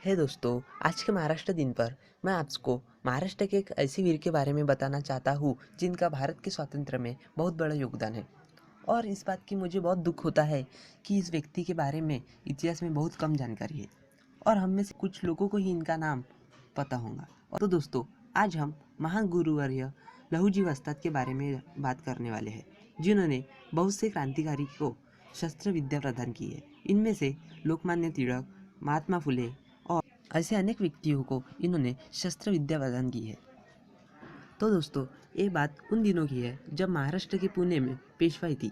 हे दोस्तों, आज के महाराष्ट्र दिन पर मैं आपको महाराष्ट्र के एक ऐसे वीर के बारे में बताना चाहता हूँ जिनका भारत के स्वातंत्र्य में बहुत बड़ा योगदान है। और इस बात की मुझे बहुत दुख होता है कि इस व्यक्ति के बारे में इतिहास में बहुत कम जानकारी है और हम में से कुछ लोगों को ही इनका नाम पता होगा। और तो दोस्तों, आज हम महान गुरुवर्य लहूजी वस्ताद के बारे में बात करने वाले हैं, जिन्होंने बहुत से क्रांतिकारी को शस्त्र विद्या प्रदान की है। इनमें से लोकमान्य तिलक, महात्मा फुले और ऐसे अनेक व्यक्तियों को इन्होंने शस्त्र विद्या प्रदान की है। तो दोस्तों, ये बात उन दिनों की है जब महाराष्ट्र के पुणे में पेशवाई थी।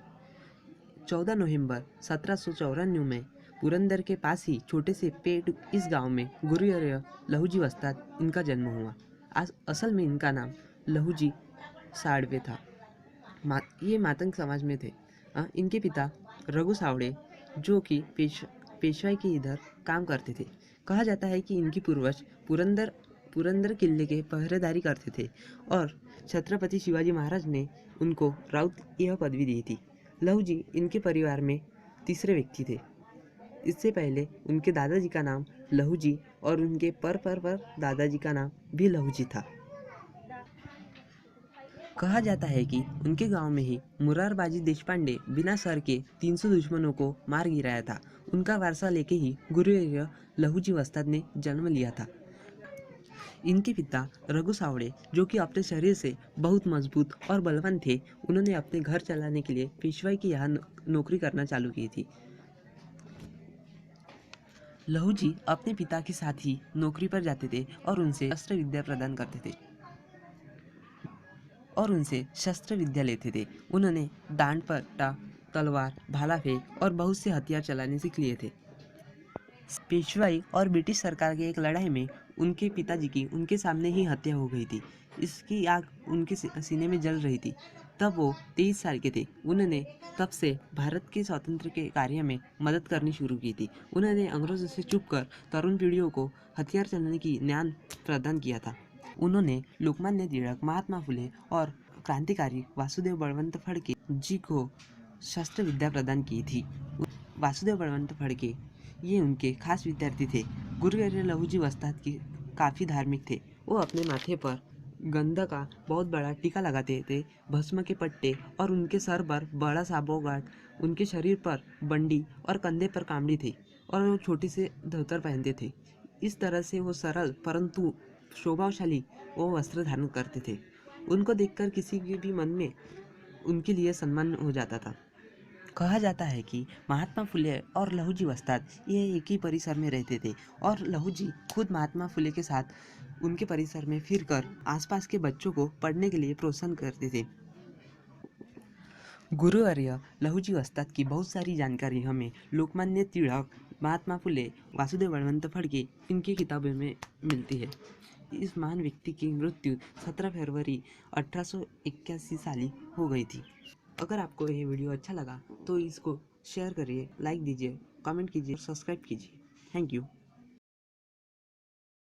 14 नवंबर 1794 में पुरंदर के पास ही छोटे से पेट इस गांव में गुरुवर्य लहूजी वस्ताद इनका जन्म हुआ। असल में इनका नाम लहूजी साळवे था। ये मातंग समाज में थे। इनके पिता रघु सावड़े, जो कि पेशवाई के इधर काम करते थे। कहा जाता है कि इनकी पूर्वज पुरंदर किले के पहरेदारी करते थे और छत्रपति शिवाजी महाराज ने उनको राउत यह पदवी दी थी। लहूजी इनके परिवार में तीसरे व्यक्ति थे। इससे पहले उनके दादाजी का नाम लहूजी और उनके पर दादाजी का नाम भी लहूजी था। कहा जाता है कि उनके गांव में ही मुरारबाजी देशपांडे बिना सर के 300 दुश्मनों को मार गिराया था। उनका वारसा लेके ही गुरुवर्य लहूजी वस्ताद ने जन्म लिया था। इनके पिता रघु सावड़े, जो कि अपने शरीर से बहुत मजबूत और बलवान थे, उन्होंने अपने घर चलाने के लिए पेशवाई की यहाँ नौकरी करना चालू की थी। लहूजी अपने पिता के साथ ही नौकरी पर जाते थे और उनसे शस्त्र विद्या प्रदान करते थे और उनसे शस्त्र विद्या लेते थे। उन्होंने डांड पट्टा, तलवार, भाला फेंक और बहुत से हथियार चलाने सीख लिए थे। पेशवाई और ब्रिटिश सरकार की एक लड़ाई में उनके पिताजी की उनके सामने ही हत्या हो गई थी। इसकी आग उनके सीने में जल रही थी। तब वो 23 साल के थे। उन्होंने तब से भारत के स्वातंत्र्य के कार्य में मदद करनी शुरू की थी। उन्होंने अंग्रेजों से चुप कर तरुण पीढ़ियों को हथियार चलाने की ज्ञान प्रदान किया था। उन्होंने लोकमान्य तिलक, महात्मा फुले और क्रांतिकारी वासुदेव बळवंत फडके जी को शस्त्र विद्या प्रदान की थी। वासुदेव बळवंत फडके ये उनके खास विद्यार्थी थे। गुरुवर्य लहूजी वस्ताद की काफ़ी धार्मिक थे। वो अपने माथे पर गंध का बहुत बड़ा टीका लगाते थे, भस्म के पट्टे और उनके सर पर बड़ा सा बोगाट, उनके शरीर पर बंडी और कंधे पर कामड़ी थी और वो छोटे से धोतर पहनते थे। इस तरह से वो सरल परंतु शोभाशाली वो वस्त्र धारण करते थे। उनको देखकर किसी के भी मन में उनके लिए सम्मान हो जाता था। कहा जाता है कि महात्मा फुले और लहूजी वस्ताद ये एक ही परिसर में रहते थे और लहूजी खुद महात्मा फुले के साथ उनके परिसर में फिरकर आसपास के बच्चों को पढ़ने के लिए प्रोत्साहन करते थे। गुरुवर्य लहूजी वस्ताद की बहुत सारी जानकारी हमें लोकमान्य तिलक, महात्मा फुले, वासुदेव बळवंत फडके इनकी किताबों में मिलती है। इस महान व्यक्ति की मृत्यु 17 फरवरी 1881 साली हो गई थी। अगर आपको ये वीडियो अच्छा लगा तो इसको शेयर करिए, लाइक दीजिए, कमेंट कीजिए, सब्सक्राइब कीजिए। Thank you.